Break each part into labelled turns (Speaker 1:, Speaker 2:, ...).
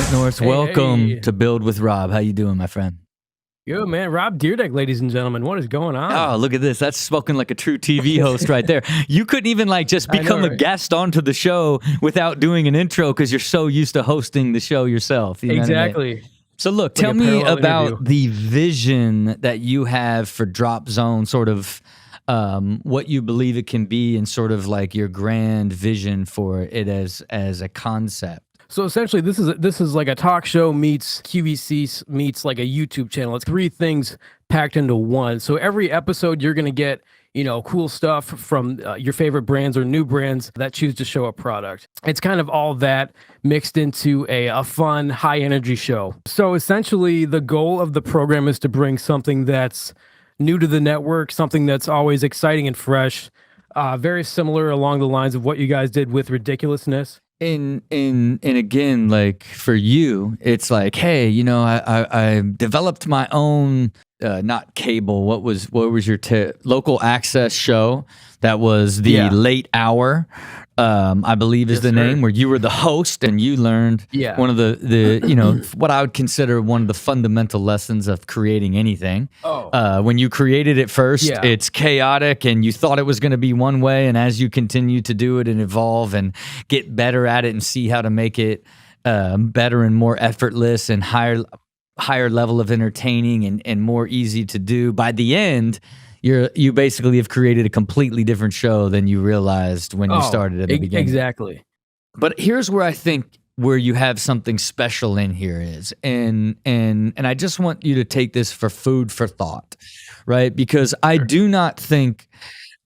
Speaker 1: Clint Norris. Welcome to Build with Rob. How you doing, my friend?
Speaker 2: Yo, man, Rob Dyrdek, ladies and gentlemen. What is going on?
Speaker 1: Oh, look at this. That's spoken like a true TV host right there. You couldn't even just become a guest onto the show without doing an intro because you're so used to hosting the show yourself. You know
Speaker 2: exactly.
Speaker 1: what I mean? So look, tell me about the vision that you have for Dropzone, sort of what you believe it can be and sort of like your grand vision for it as a concept.
Speaker 2: So essentially, this is like a talk show meets QVC meets like a YouTube channel. It's three things packed into one. So every episode, you're going to get, cool stuff from your favorite brands or new brands that choose to show a product. It's kind of all that mixed into a fun, high-energy show. So essentially, the goal of the program is to bring something that's new to the network, something that's always exciting and fresh, very similar along the lines of what you guys did with Ridiculousness.
Speaker 1: And again, like for you, it's like, hey, I developed my own not cable. What was your local access show that was the late hour? I believe is the name, where you were the host and you learned one of the what I would consider one of the fundamental lessons of creating anything. When you created it first, it's chaotic and you thought it was going to be one way, and as you continue to do it and evolve and get better at it and see how to make it better and more effortless and higher level of entertaining and more easy to do, by the end you basically have created a completely different show than you realized when you started at the beginning.
Speaker 2: Exactly.
Speaker 1: But here's where I think where you have something special in here is, and I just want you to take this for food for thought, right? Because I do not think,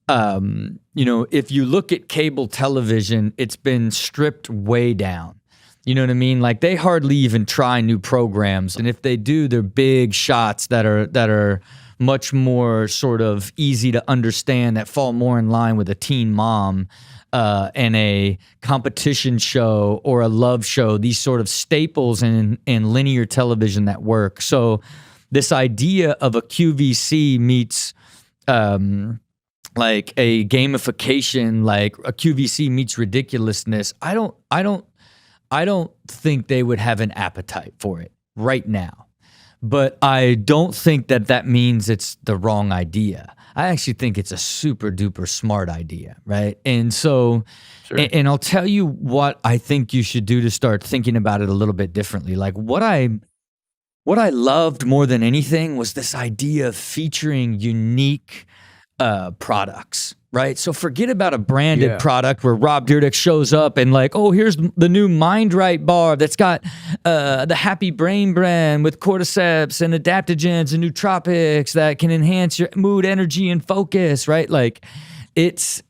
Speaker 1: if you look at cable television, it's been stripped way down. You know what I mean? Like they hardly even try new programs, and if they do, they're big shots that are much more sort of easy to understand, that fall more in line with a teen mom and a competition show or a love show, these sort of staples in linear television that work. So this idea of a QVC meets like a gamification, like a QVC meets ridiculousness, I don't think they would have an appetite for it right now. But I don't think that means it's the wrong idea. I actually think it's a super duper smart idea, right? And so, and I'll tell you what I think you should do to start thinking about it a little bit differently. Like what I loved more than anything was this idea of featuring unique products, right? So forget about a branded product where Rob Dyrdek shows up and like, oh, here's the new Mind Right bar that's got the Happy Brain brand with cordyceps and adaptogens and nootropics that can enhance your mood, energy, and focus, right? Like it's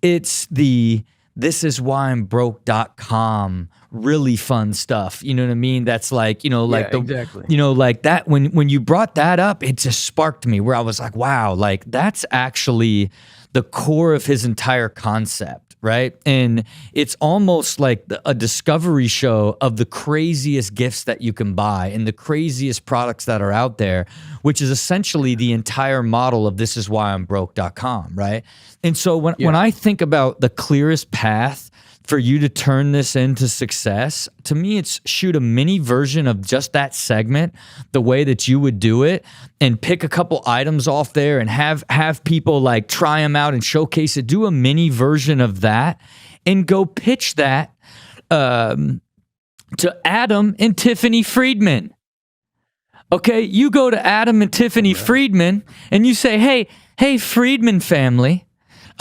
Speaker 1: the thisiswhyimbroke.com really fun stuff. You know what I mean? That's like,
Speaker 2: exactly.
Speaker 1: Like that, when you brought that up, it just sparked me where I was like, wow, like that's actually the core of his entire concept, right? And it's almost like a discovery show of the craziest gifts that you can buy and the craziest products that are out there, which is essentially the entire model of thisiswhyimbroke.com, right? And so when I think about the clearest path for you to turn this into success, to me, it's shoot a mini version of just that segment the way that you would do it and pick a couple items off there and have people like try them out and showcase it. Do a mini version of that and go pitch that to Adam and Tiffany Friedman. Okay, you go to Adam and Tiffany Friedman and you say, hey, Friedman family,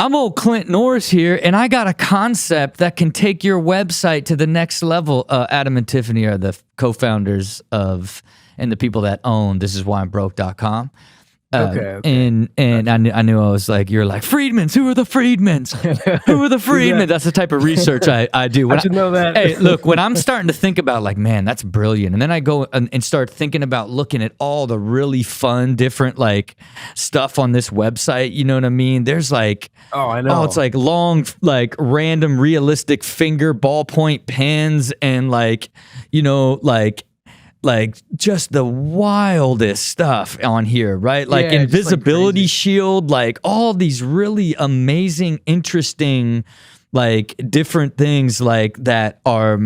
Speaker 1: I'm old Clint Norris here, and I got a concept that can take your website to the next level. Adam and Tiffany are the co-founders of and the people that own thisiswhyimbroke.com.
Speaker 2: Okay.
Speaker 1: And I knew I was like, you're like, Friedmans, who are the Friedmans? Who are the Friedmans? That's the type of research I do.
Speaker 2: I should know that.
Speaker 1: Hey, look, when I'm starting to think about like, man, that's brilliant. And then I go and start thinking about looking at all the really fun, different like stuff on this website. You know what I mean? There's like,
Speaker 2: I know.
Speaker 1: It's like long, like random, realistic finger ballpoint pens and like, like just the wildest stuff on here, right? Like invisibility shield, like all these really amazing, interesting, like different things like that are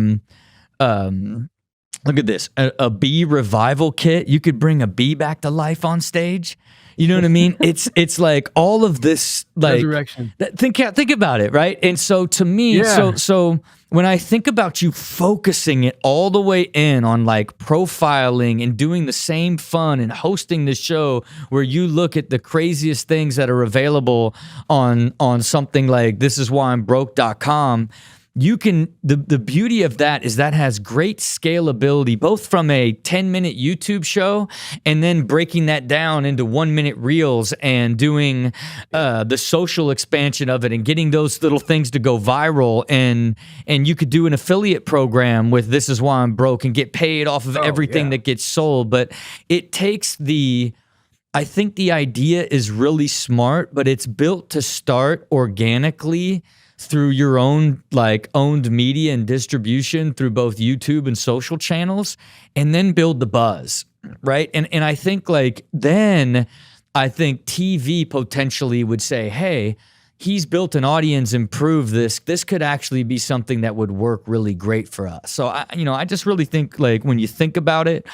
Speaker 1: Look at this, a bee revival kit. You could bring a bee back to life on stage. You know what I mean? It's like all of this, like
Speaker 2: Resurrection.
Speaker 1: think about it, right? And so to me,
Speaker 2: Yeah.
Speaker 1: so when I think about you focusing it all the way in on like profiling and doing the same fun and hosting the show where you look at the craziest things that are available on something like thisiswhyimbroke.com. You can, the beauty of that is that has great scalability, both from a 10-minute YouTube show and then breaking that down into 1-minute reels and doing the social expansion of it and getting those little things to go viral. And you could do an affiliate program with This Is Why I'm Broke and get paid off of everything that gets sold. But it takes I think the idea is really smart, but it's built to start organically through your own like owned media and distribution through both YouTube and social channels, and then build the buzz, right? And I think like then I think TV potentially would say, hey, he's built an audience, improved this. This could actually be something that would work really great for us. So I just really think like when you think about it,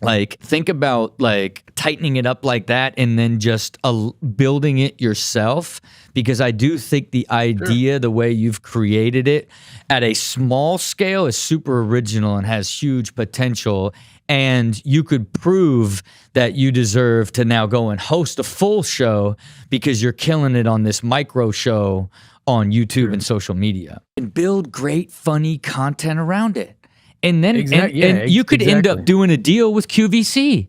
Speaker 1: like think about like tightening it up like that and then just building it yourself, because I do think the idea, the way you've created it at a small scale is super original and has huge potential. And you could prove that you deserve to now go and host a full show because you're killing it on this micro show on YouTube and social media, and build great, funny content around it. And then and you could end up doing a deal with QVC.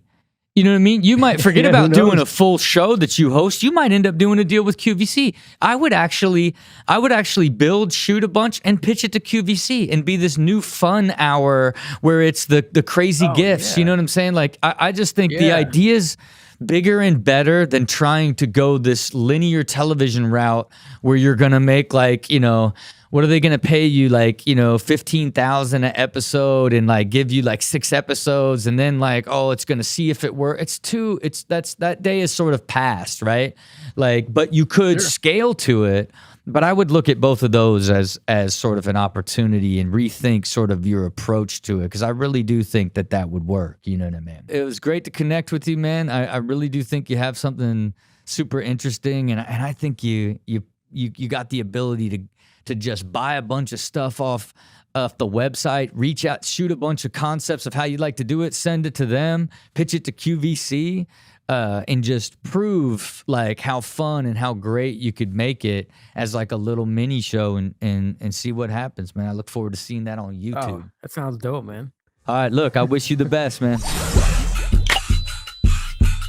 Speaker 1: You know what I mean? You might forget about doing a full show that you host. You might end up doing a deal with QVC. I would actually shoot a bunch and pitch it to QVC and be this new fun hour where it's the crazy gifts. Yeah. You know what I'm saying? Like I just think the idea's bigger and better than trying to go this linear television route where you're gonna make like, you know, what are they going to pay you, like, you know, $15,000 an episode and like give you like 6 episodes and then like, oh, it's going to see if it works. That day is sort of past, right? Like, but you could scale to it. But I would look at both of those as sort of an opportunity and rethink sort of your approach to it, because I really do think that would work. You know what I mean? It was great to connect with you, man. I really do think you have something super interesting, and I think you got the ability to just buy a bunch of stuff off the website, reach out, shoot a bunch of concepts of how you'd like to do it, send it to them, pitch it to QVC, and just prove like how fun and how great you could make it as like a little mini show and see what happens, man. I look forward to seeing that on YouTube.
Speaker 2: Oh, that sounds dope, man.
Speaker 1: All right, look, I wish you the best, man.